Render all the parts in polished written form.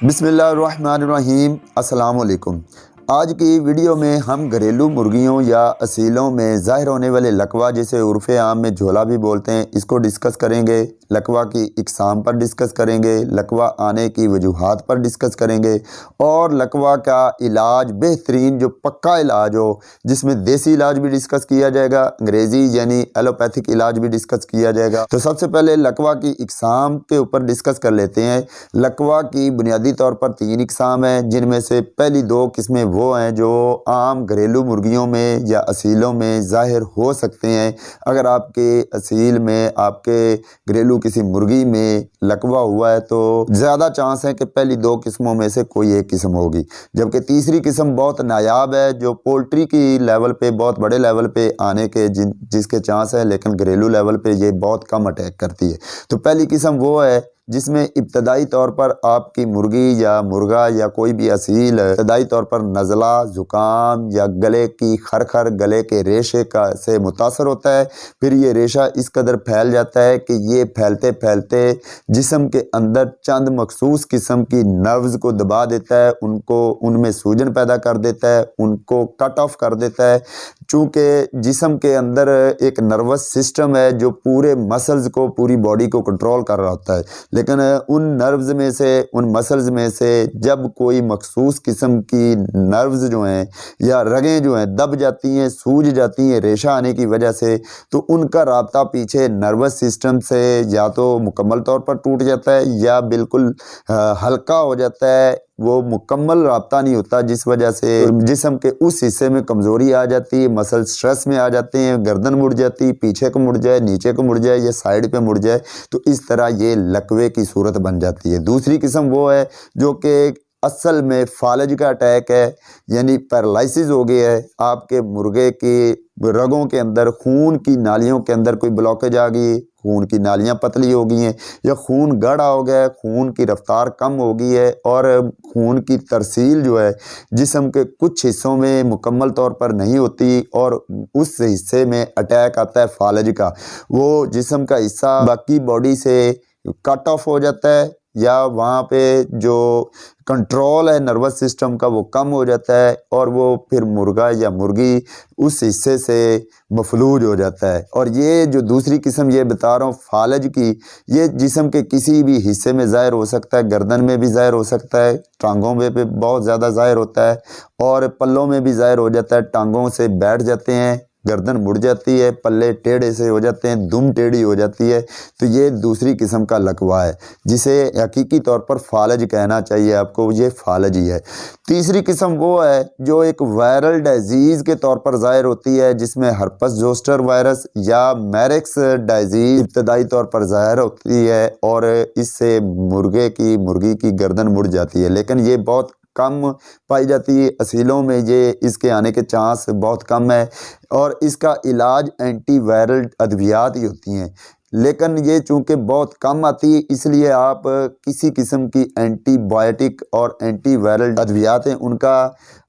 बिस्मिल्लाहिर्रहमानिर्रहीम। अस्सलाम वालेकुम। आज की वीडियो में हम घरेलू मुर्गियों या असीलों में ज़ाहिर होने वाले लकवा, जिसे उर्फ़े आम में झोला भी बोलते हैं, इसको डिस्कस करेंगे। लकवा की इकसाम पर डिस्कस करेंगे, लकवा आने की वजूहात पर डिस्कस करेंगे और लकवा का इलाज, बेहतरीन जो पक्का इलाज हो, जिसमें देसी इलाज भी डिस्कस किया जाएगा, अंग्रेज़ी यानी एलोपैथिक इलाज भी डिस्कस किया जाएगा। तो सबसे पहले लकवा की इकसाम के ऊपर डिस्कस कर लेते हैं। लकवा की बुनियादी तौर पर 3 इकसाम हैं, जिनमें से पहली 2 किस्में वो हैं जो आम घरेलू मुर्गियों में या असीलों में ज़ाहिर हो सकते हैं। अगर आपके असील में, आपके घरेलू किसी मुर्गी में लकवा हुआ है तो ज़्यादा चांस है कि पहली 2 किस्मों में से कोई एक किस्म होगी। जबकि तीसरी किस्म बहुत नायाब है, जो पोल्ट्री की लेवल पे, बहुत बड़े लेवल पे आने के जिसके चांस है, लेकिन घरेलू लेवल पे ये बहुत कम अटैक करती है। तो पहली किस्म वो है जिसमें इब्तदाई तौर पर आपकी मुर्गी या मुर्गा या कोई भी असील इब्तदाई तौर पर नज़ला, ज़ुकाम या गले की खरखर, गले के रेशे का से मुतासर होता है। फिर ये रेशा इस कदर फैल जाता है कि ये फैलते फैलते जिस्म के अंदर चंद मखसूस किस्म की नर्व्स को दबा देता है, उनको उनमें सूजन पैदा कर देता है, उनको कट ऑफ कर देता है। चूँकि जिस्म के अंदर एक नर्वस सिस्टम है जो पूरे मसल्स को, पूरी बॉडी को कंट्रोल कर रहा होता है, लेकिन उन नर्व्स में से, उन मसल्स में से जब कोई मखसूस किस्म की नर्व्स जो हैं या रगें जो हैं दब जाती हैं, सूज जाती हैं रेशा आने की वजह से, तो उनका राब्ता पीछे नर्वस सिस्टम से या तो मुकम्मल तौर पर टूट जाता है या बिल्कुल हल्का हो जाता है। वो मुकम्मल राब्ता नहीं होता, जिस वजह से जिस्म के उस हिस्से में कमज़ोरी आ जाती है, मसल स्ट्रेस में आ जाते हैं, गर्दन मुड़ जाती, पीछे को मुड़ जाए, नीचे को मुड़ जाए या साइड पे मुड़ जाए, तो इस तरह ये लकवे की सूरत बन जाती है। दूसरी किस्म वो है जो कि असल में फालज का अटैक है, यानी पैरालिसिस हो गया है, आपके मुर्गे के रगों के अंदर, खून की नालियों के अंदर कोई ब्लॉकेज आ गई, खून की नालियां पतली हो गई हैं या खून गाढ़ा हो गया है, खून की रफ्तार कम हो गई है और खून की तरसील जो है जिस्म के कुछ हिस्सों में मुकम्मल तौर पर नहीं होती और उस हिस्से में अटैक आता है फालज का। वो जिस्म का हिस्सा बाकी बॉडी से कट ऑफ हो जाता है या वहाँ पे जो कंट्रोल है नर्वस सिस्टम का वो कम हो जाता है और वो फिर मुर्गा या मुर्गी उस हिस्से से मफलूज हो जाता है। और ये जो दूसरी किस्म ये बता रहा हूँ फालज की, ये जिस्म के किसी भी हिस्से में ज़ाहिर हो सकता है, गर्दन में भी ज़ाहिर हो सकता है, टांगों में भी बहुत ज़्यादा ज़ाहिर होता है और पल्लों में भी ज़ाहिर हो जाता है। टांगों से बैठ जाते हैं, गर्दन मुड़ जाती है, पल्ले टेढ़े से हो जाते हैं, दुम टेढ़ी हो जाती है। तो ये दूसरी किस्म का लकवा है जिसे हकीकी तौर पर फालज कहना चाहिए आपको, ये फालज ही है। तीसरी किस्म वो है जो एक वायरल डिजीज़ के तौर पर ज़ाहिर होती है, जिसमें हर्पस जोस्टर वायरस या मैरिक्स डिजीज़ इब्तदाई तौर पर ज़ाहिर होती है और इससे मुर्गी की गर्दन मुड़ जाती है, लेकिन ये बहुत कम पाई जाती है। असीलों में ये इसके आने के चांस बहुत कम है और इसका इलाज एंटी वायरल अद्वियात ही होती हैं, लेकिन ये चूँकि बहुत कम आती है इसलिए आप किसी किस्म की एंटीबायोटिक और एंटी वायरल अद्वियात हैं उनका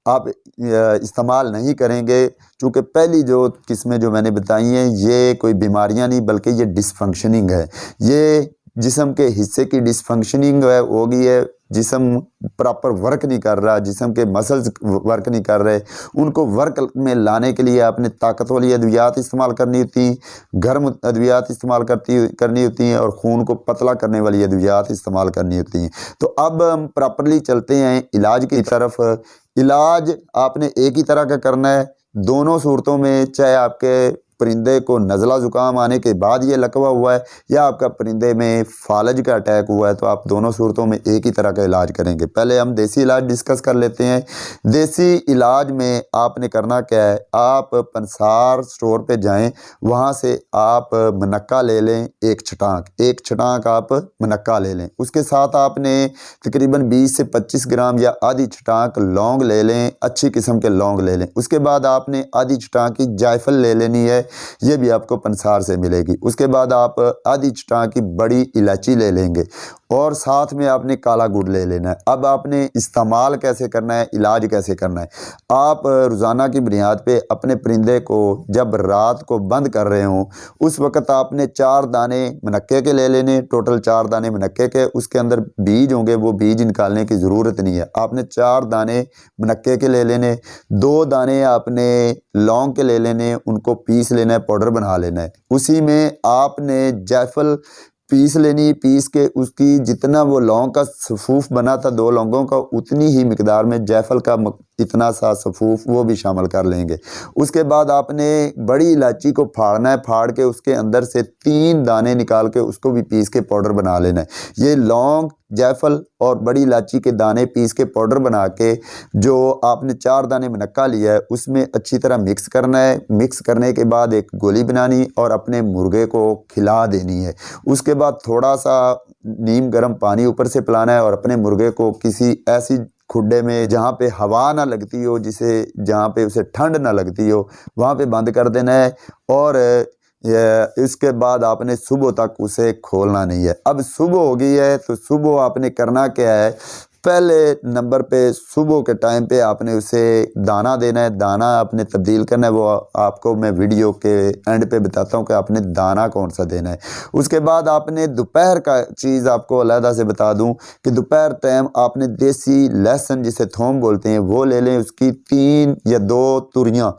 आप इस्तेमाल नहीं करेंगे, चूँकि पहली जो किस्में जो मैंने बताई हैं ये कोई बीमारियां नहीं बल्कि ये डिसफंक्शनिंग है। ये जिस्म के हिस्से की डिसफंक्शनिंग हो गई है, जिस्म प्रॉपर वर्क नहीं कर रहा, जिस्म के मसल्स वर्क नहीं कर रहे, उनको वर्क में लाने के लिए आपने ताकत वाली अद्वियात इस्तेमाल करनी होती, गर्म अद्वियात इस्तेमाल करनी होती हैं और खून को पतला करने वाली अद्वियात इस्तेमाल करनी होती हैं। तो अब हम प्रॉपरली चलते हैं इलाज की तरफ। इलाज आपने एक ही तरह का करना है दोनों सूरतों में, चाहे आपके परिंदे को नज़ला ज़ुकाम आने के बाद ये लकवा हुआ है या आपका परिंदे में फालज का अटैक हुआ है, तो आप दोनों सूरतों में एक ही तरह का इलाज करेंगे। पहले हम देसी इलाज डिस्कस कर लेते हैं। देसी इलाज में आपने करना क्या है, आप पंसार स्टोर पे जाएं, वहाँ से आप मनक्का ले लें, एक छटाक आप मनक्का ले लें। उसके साथ आपने तकरीबन 20 से 25 ग्राम या आधी छटाक लौंग ले लें, अच्छी किस्म के लौंग ले लें। उसके बाद आपने आधी छटाक की जायफल ले लेनी है, ये भी आपको पंसार से मिलेगी। उसके बाद आप आधी छटाक की बड़ी इलायची ले लेंगे اور ساتھ میں آپ نے کالا گڑ لے لینا ہے۔ اب آپ نے استعمال کیسے کرنا ہے، علاج کیسے کرنا ہے؟ آپ روزانہ کی بنیاد پہ اپنے پرندے کو جب رات کو بند کر رہے ہوں اس وقت آپ نے 4 دانے منقے کے لے لینے، ٹوٹل 4 دانے منقے کے، اس کے اندر بیج ہوں گے، وہ بیج نکالنے کی ضرورت نہیں ہے۔ آپ نے 4 دانے منقے کے لے لینے، 2 دانے آپ نے لونگ کے لے لینے، ان کو پیس لینا ہے، پاؤڈر بنا لینا ہے۔ اسی میں آپ نے جائفل پیس لینی، پیس کے اس کی جتنا وہ لونگ کا صفوف بنا تھا 2 لونگوں کا اتنی ہی مقدار میں جائفل کا اتنا سا صفوف وہ بھی شامل کر لیں گے۔ اس کے بعد آپ نے بڑی الائچی کو پھاڑنا ہے، پھاڑ کے اس کے اندر سے 3 دانے نکال کے اس کو بھی پیس کے پاؤڈر بنا لینا ہے۔ یہ لونگ، جائفل اور بڑی الائچی کے دانے پیس کے پاؤڈر بنا کے جو آپ نے 4 دانے منقع لیا ہے اس میں اچھی طرح مکس کرنا ہے۔ مکس کرنے کے بعد ایک گولی بنانی اور اپنے مرغے کو کھلا دینی ہے۔ اس کے بعد تھوڑا سا نیم گرم پانی اوپر سے پلانا ہے اور اپنے مرغے کو کسی ایسی کھڈے میں جہاں پہ ہوا نہ لگتی ہو، جہاں پہ اسے ٹھنڈ نہ لگتی ہو، وہاں پہ بند کر دینا ہے اور اس کے بعد آپ نے صبح تک اسے کھولنا نہیں ہے۔ اب صبح ہو گئی ہے تو صبح آپ نے کرنا کیا ہے؟ پہلے نمبر پہ صبح کے ٹائم پہ آپ نے اسے دانہ دینا ہے، دانہ آپ نے تبدیل کرنا ہے، وہ آپ کو میں ویڈیو کے اینڈ پہ بتاتا ہوں کہ آپ نے دانہ کون سا دینا ہے۔ اس کے بعد آپ نے دوپہر کا چیز آپ کو علیحدہ سے بتا دوں کہ دوپہر ٹائم آپ نے دیسی لہسن جسے تھوم بولتے ہیں وہ لے لیں، اس کی 3 یا 2 توریاں،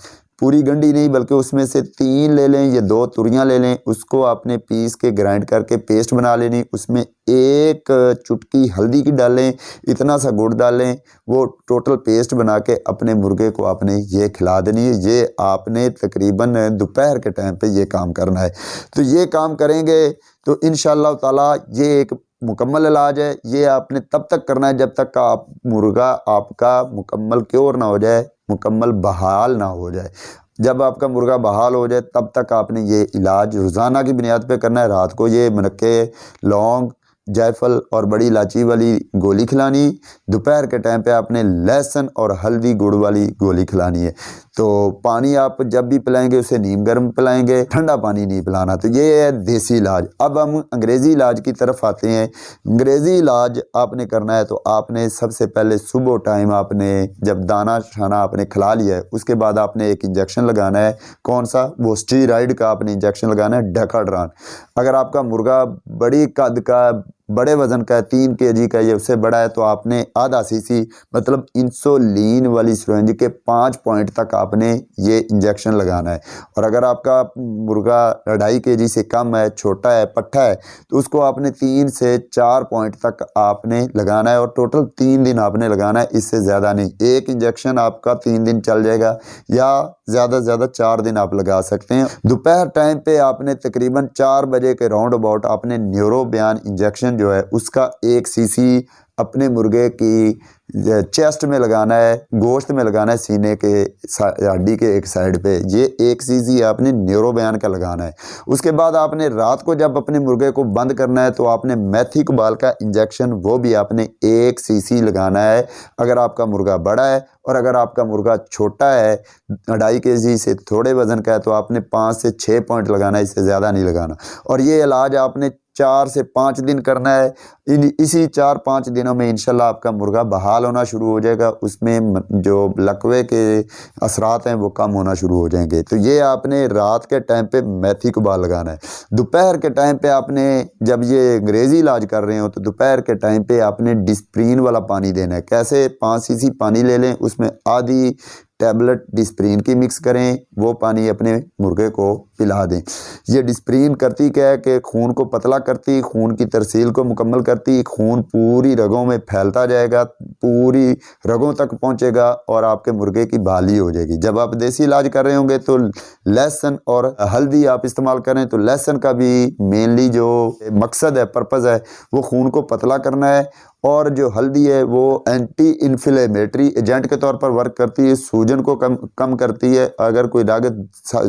پوری گنڈی نہیں بلکہ اس میں سے 3 لے لیں یا 2 توریاں لے لیں، اس کو آپ نے پیس کے گرائنڈ کر کے پیسٹ بنا لینی۔ اس میں 1 چٹکی ہلدی کی ڈالیں، اتنا سا گڑ ڈالیں، وہ ٹوٹل پیسٹ بنا کے اپنے مرغے کو آپ نے یہ کھلا دینی ہے۔ یہ آپ نے تقریباً دوپہر کے ٹائم پہ یہ کام کرنا ہے۔ تو یہ کام کریں گے تو انشاءاللہ تعالیٰ یہ ایک مکمل علاج ہے۔ یہ آپ نے تب تک کرنا ہے جب تک کہ مرغا آپ کا مکمل کیور نہ ہو جائے، مکمل بحال نہ ہو جائے۔ جب آپ کا مرغا بحال ہو جائے تب تک آپ نے یہ علاج روزانہ کی بنیاد پہ کرنا ہے۔ رات کو یہ منقے، لونگ، جائفل اور بڑی الائچی والی گولی کھلانی، دوپہر کے ٹائم پہ آپ نے لہسن اور ہلدی گڑ والی گولی کھلانی ہے۔ تو پانی آپ جب بھی پلائیں گے اسے نیم گرم پلائیں گے، ٹھنڈا پانی نہیں پلانا۔ تو یہ ہے دیسی علاج۔ اب ہم انگریزی علاج کی طرف آتے ہیں۔ انگریزی علاج آپ نے کرنا ہے تو آپ نے سب سے پہلے صبح ٹائم آپ نے جب دانہ شانہ آپ نے کھلا لیا ہے اس کے بعد آپ نے ایک انجیکشن لگانا ہے۔ کون سا؟ وہ اسٹیرائڈ کا آپ نے انجیکشن لگانا ہے، ڈیکاڈران۔ اگر آپ کا مرغا بڑی قد کا، بڑے وزن کا ہے، 3 kg کا، یہ اس سے بڑا ہے تو آپ نے آدھا cc مطلب انسولین والی سرنج کے 5 پوائنٹ تک آپ نے یہ انجیکشن لگانا ہے۔ اور اگر آپ کا مرغا 2.5 kg سے کم ہے، چھوٹا ہے، پٹھا ہے، تو اس کو آپ نے 3 سے 4 پوائنٹ تک آپ نے لگانا ہے اور ٹوٹل 3 دن آپ نے لگانا ہے، اس سے زیادہ نہیں۔ ایک انجیکشن آپ کا 3 دن چل جائے گا یا زیادہ سے زیادہ 4 دن آپ لگا سکتے ہیں۔ دوپہر ٹائم پہ آپ نے تقریباً 4 بجے کے راؤنڈ اباؤٹ آپ نے نیورو بیان انجیکشن جو ہے اس کا 1 cc اپنے مرغے کی چیسٹ میں لگانا ہے، گوشت میں لگانا ہے، سینے کے ہڈی کے ایک سائڈ پہ۔ یہ 1 cc آپ نے نیورو بیان کا لگانا ہے۔ اس کے بعد آپ نے رات کو جب اپنے مرغے کو بند کرنا ہے تو آپ نے میتھی کبال کا انجیکشن وہ بھی آپ نے 1 cc لگانا ہے اگر آپ کا مرغا بڑا ہے، اور اگر آپ کا مرغا چھوٹا ہے 2.5 kg سے تھوڑے وزن کا ہے تو آپ نے 5 سے 6 پوائنٹ لگانا ہے، اس سے زیادہ نہیں لگانا۔ اور یہ علاج آپ نے 4 سے 5 دن کرنا ہے۔ اسی 4-5 دنوں میں انشاءاللہ آپ کا مرغا بحال ہونا شروع ہو جائے گا، اس میں جو لقوے کے اثرات ہیں وہ کم ہونا شروع ہو جائیں گے۔ تو یہ آپ نے رات کے ٹائم پہ میتھی کبال لگانا ہے۔ دوپہر کے ٹائم پہ آپ نے جب یہ انگریزی علاج کر رہے ہو تو دوپہر کے ٹائم پہ آپ نے ڈسپرین والا پانی دینا ہے۔ کیسے؟ 5 cc پانی لے لیں، اس میں آدھی ٹیبلٹ ڈسپرین کی مکس کریں، وہ پانی اپنے مرغے کو پلا دیں۔ یہ ڈسپرین کرتی کیا ہے کہ خون کو پتلا کرتی، خون کی ترسیل کو مکمل کرتی، خون پوری رگوں میں پھیلتا جائے گا، پوری رگوں تک پہنچے گا اور آپ کے مرغے کی بحالی ہو جائے گی۔ جب آپ دیسی علاج کر رہے ہوں گے تو لہسن اور ہلدی آپ استعمال کریں تو لہسن کا بھی مینلی جو مقصد ہے، پرپز ہے، وہ خون کو پتلا کرنا ہے، اور جو ہلدی ہے وہ اینٹی انفلیمیٹری ایجنٹ کے طور پر ورک کرتی ہے، سوجن کو کم کرتی ہے، اگر کوئی رگ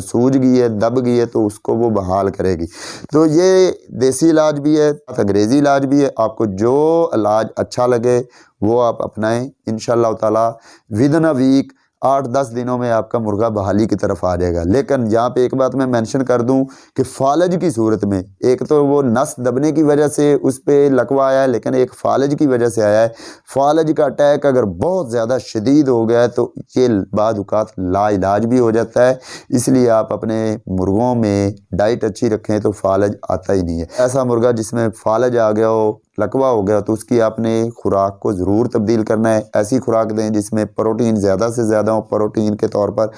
سوج گئی ہے، دب گئی ہے تو اس کو وہ بحال کرے گی۔ تو یہ دیسی علاج بھی ہے، انگریزی علاج بھی ہے۔ آپ کو جو علاج اچھا لگے وہ آپ اپنائیں، انشاءاللہ تعالی ودن اے ویک 8-10 दिनों में आपका मुर्गा बहाली की तरफ आ जाएगा। लेकिन यहाँ पे एक बात मैं मेंशन कर दूं कि फालज की सूरत में, एक तो वो नस दबने की वजह से उस पर लकवा आया है, लेकिन एक फालज की वजह से आया है। फालज का अटैक अगर बहुत ज़्यादा शदीद हो गया है तो ये बाद औक़ात लाइलाज भी हो जाता है। इसलिए आप अपने मुर्गों में डाइट अच्छी रखें तो फालज आता ही नहीं है। ऐसा मुर्गा जिसमें फालज आ गया हो, लकवा हो गया, तो उसकी आपने खुराक को ज़रूर तब्दील करना है। ऐसी खुराक दें जिसमें प्रोटीन ज़्यादा से ज़्यादा हो। प्रोटीन के तौर पर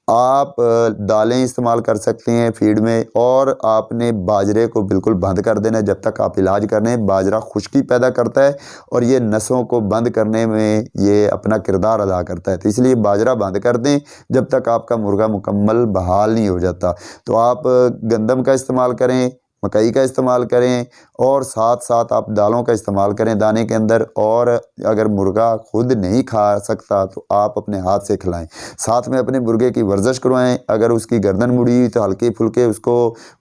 आप दालें इस्तेमाल कर सकते हैं फीड में, और आपने बाजरे को बिल्कुल बंद कर देना है जब तक आप इलाज कर रहे हैं। बाजरा खुश्की पैदा करता है और ये नसों को बंद करने में ये अपना किरदार अदा करता है, तो इसलिए बाजरा बंद कर दें जब तक आपका मुर्गा मुकम्मल बहाल नहीं हो जाता। तो आप गंदम का इस्तेमाल करें, मकई का इस्तेमाल करें, और साथ साथ आप दालों का इस्तेमाल करें दाने के अंदर। और अगर मुर्गा खुद नहीं खा सकता तो आप अपने हाथ से खिलाएं। साथ में अपने मुर्गे की वर्जिश करवाएं। अगर उसकी गर्दन मुड़ी हुई तो हल्के फुल्के उसको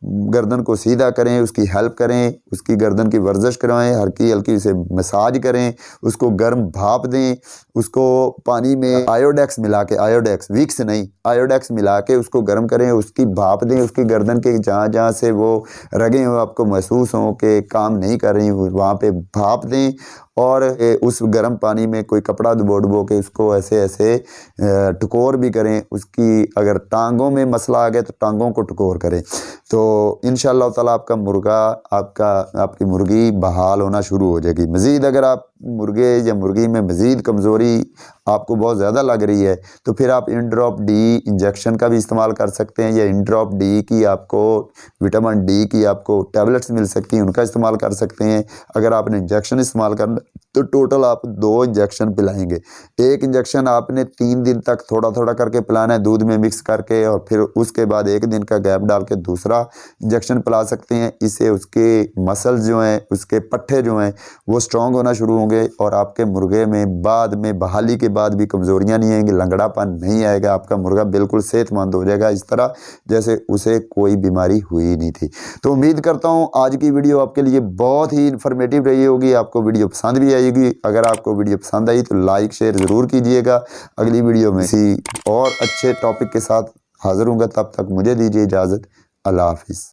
गर्दन को सीधा करें, उसकी हेल्प करें, उसकी गर्दन की वर्जिश करवाएं, हल्की हल्की उसे मसाज करें, उसको गर्म भाप दें, उसको पानी में आयोडेक्स मिला के, आयोडेक्स विक्स नहीं, आयोडेक्स मिला के उसको गर्म करें, उसकी भाप दें। उसकी गर्दन के जहाँ जहाँ से वो रगें हो आपको महसूस हों कि काम नहीं कर रही, वहाँ पे भाप दें, और उस गर्म पानी में कोई कपड़ा डुबो के उसको ऐसे ऐसे टकोर भी करें। उसकी अगर टांगों में मसला आ गया तो टांगों को टकोर करें, तो इंशाअल्लाह ताला आपका मुर्गा, आपकी मुर्गी बहाल होना शुरू हो जाएगी। मज़ीद अगर आप मुर्गे या मुर्गी में मज़ीद कमज़ोरी आपको बहुत ज़्यादा लग रही है तो फिर आप इंड्रॉप डी इंजेक्शन का भी इस्तेमाल कर सकते हैं, या इंड्रॉप डी की आपको विटामिन डी की आपको टैबलेट्स मिल सकती हैं, उनका इस्तेमाल कर सकते हैं। अगर आपने इंजेक्शन इस्तेमाल करना तो टोटल आप 2 इंजेक्शन पिलाएंगे। एक इंजेक्शन आपने 3 दिन तक थोड़ा थोड़ा करके पिलाना है दूध में मिक्स करके, और फिर उसके बाद 1 दिन का गैप डाल के दूसरा इंजेक्शन पिला सकते हैं। इससे उसके मसल्स जो हैं, उसके पट्ठे जो हैं वो स्ट्रॉन्ग होना शुरू होंगे, और आपके मुर्गे में बाद में बहाली के बाद भी कमज़ोरियाँ नहीं आएंगी, लंगड़ापन नहीं आएगा। आपका मुर्गा बिल्कुल सेहतमंद हो जाएगा, इस तरह जैसे उसे कोई बीमारी हुई नहीं थी। तो उम्मीद करता हूँ आज की वीडियो आपके लिए बहुत ही इन्फॉर्मेटिव रही होगी, आपको वीडियो पसंद भी आएगी। अगर आपको वीडियो पसंद आई तो लाइक शेयर ज़रूर कीजिएगा। अगली वीडियो में किसी और अच्छे टॉपिक के साथ हाज़िर होऊंगा, तब तक मुझे दीजिए इजाज़त। अल्लाह हाफिज़।